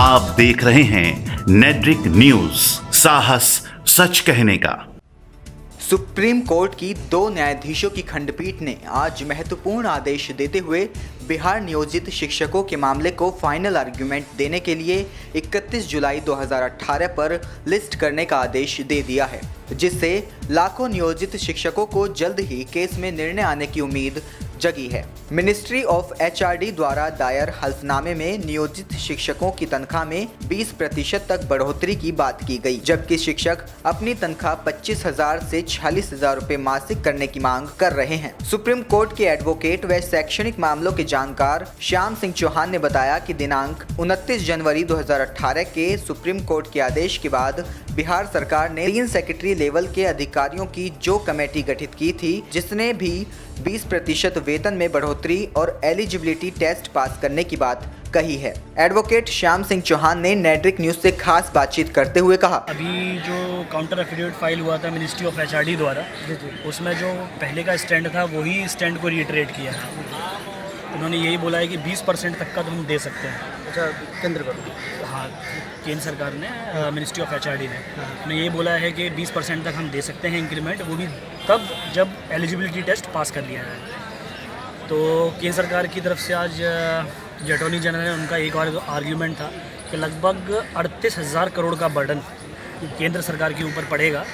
आप देख रहे हैं नेट्रिक न्यूज, साहस सच कहने का। सुप्रीम कोर्ट की 2 न्यायाधीशों की खंडपीठ ने आज महत्वपूर्ण आदेश देते हुए बिहार नियोजित शिक्षकों के मामले को फाइनल आर्ग्यूमेंट देने के लिए 31 जुलाई 2018 पर लिस्ट करने का आदेश दे दिया है, जिससे लाखों नियोजित शिक्षकों को जल्द ही केस में निर्णय आने की उम्मीद जगी है। मिनिस्ट्री ऑफ HRD द्वारा दायर हल्फनामे में नियोजित शिक्षकों की तनख्वाह में 20% तक बढ़ोतरी की बात की गई, जबकि शिक्षक अपनी तनख्वाह 25,000 से 40,000 रुपए मासिक करने की मांग कर रहे हैं। सुप्रीम कोर्ट के एडवोकेट व शैक्षणिक मामलों के जानकार श्याम सिंह चौहान ने बताया कि दिनांक 29 जनवरी 2018 के सुप्रीम कोर्ट के आदेश के बाद बिहार सरकार ने 3 सेक्रेटरी लेवल के अधिकारियों की जो कमेटी गठित की थी, जिसने भी 20% वेतन में बढ़ोतरी और एलिजिबिलिटी टेस्ट पास करने की बात कही है। एडवोकेट श्याम सिंह चौहान ने नेट्रिक न्यूज से खास बातचीत करते हुए कहा, अभी जो काउंटर एफिडेविट फाइल हुआ था मिनिस्ट्री ऑफ HRD द्वारा, उसमें जो पहले का स्टैंड था वही स्टैंड को रिइटरेट किया है। उन्होंने यही बोला है कि 20% तक का तो हम दे सकते हैं। अच्छा, केंद्र पर? हाँ, केंद्र सरकार ने मिनिस्ट्री ऑफ HRD ने उन्हें यही बोला है कि 20% तक हम दे सकते हैं इंक्रीमेंट, वो भी तब जब एलिजिबिलिटी टेस्ट पास कर लिया जाए। तो केंद्र सरकार की तरफ से आज जो अटॉर्नी जनरल है उनका एक और आर्ग्यूमेंट था कि लगभग 38,000 करोड़ का बर्डन केंद्र सरकार के ऊपर पड़ेगा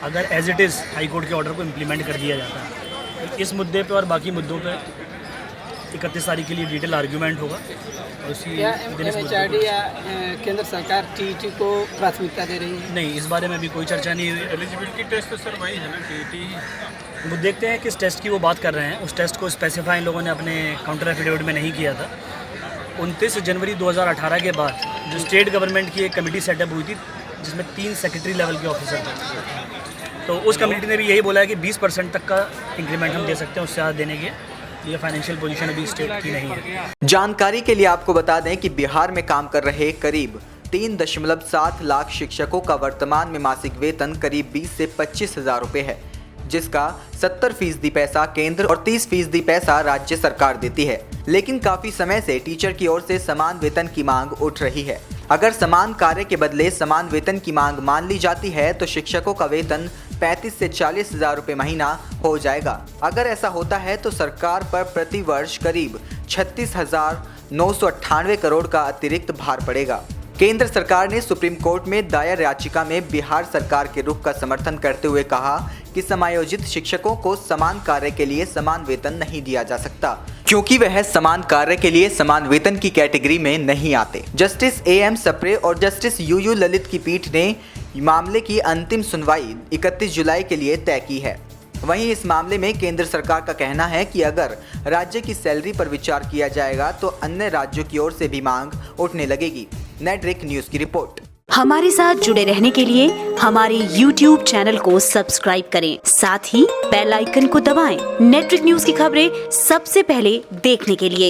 अगर as it is high court के ऑर्डर को इम्प्लीमेंट कर दिया जाता है। तो इस मुद्दे पे और बाकी मुद्दों पे 31 तारीख के लिए डिटेल आर्ग्यूमेंट होगा। और उसी दिन HRD या केंद्र सरकार TET को प्राथमिकता दे रही है? नहीं, इस बारे में अभी कोई चर्चा नहीं हुई। एलिजिबिलिटी टेस्ट तो सर वही है ना, TET। वो देखते हैं किस टेस्ट की वो बात कर रहे हैं। उस टेस्ट को स्पेसिफाई इन लोगों ने अपने काउंटर एफिडेविट में नहीं किया था। 29 जनवरी 2018 के बाद जो स्टेट गवर्नमेंट की एक कमेटी सेटअप हुई थी, जिसमें 3 सेक्रेटरी लेवल के ऑफिसर थे, तो उस कमेटी ने भी यही बोला है कि 20% तक का इंक्रीमेंट हम दे सकते हैं, उससे ज़्यादा देने के ये फाइनेंशियल पोजीशन अभी स्टेट की नहीं है। जानकारी के लिए आपको बता दें कि बिहार में काम कर रहे करीब 3.7 लाख शिक्षकों का वर्तमान में मासिक वेतन करीब 20 से 25,000 रुपए है, जिसका 70% पैसा केंद्र और 30% पैसा राज्य सरकार देती है। लेकिन काफी समय से टीचर की ओर से समान वेतन की मांग उठ रही है। अगर समान कार्य के बदले समान वेतन की मांग मान ली जाती है तो शिक्षकों का वेतन 35 से 40,000 रुपए महीना हो जाएगा। अगर ऐसा होता है तो सरकार पर प्रति वर्ष करीब 36,998 करोड़ का अतिरिक्त भार पड़ेगा। केंद्र सरकार ने सुप्रीम कोर्ट में दायर याचिका में बिहार सरकार के रुख का समर्थन करते हुए कहा कि समायोजित शिक्षकों को समान कार्य के लिए समान वेतन नहीं दिया जा सकता, क्योंकि वह समान कार्य के लिए समान वेतन की कैटेगरी में नहीं आते। जस्टिस AM सप्रे और जस्टिस UU ललित की पीठ ने मामले की अंतिम सुनवाई 31 जुलाई के लिए तय की है। वहीं इस मामले में केंद्र सरकार का कहना है कि अगर राज्य की सैलरी पर विचार किया जाएगा तो अन्य राज्यों की ओर से भी मांग उठने लगेगी। नेट्रिक न्यूज की रिपोर्ट। हमारे साथ जुड़े रहने के लिए हमारे YouTube चैनल को सब्सक्राइब करें, साथ ही बेल आइकन को दबाएं। नेट्रिक न्यूज की खबरें सबसे पहले देखने के लिए।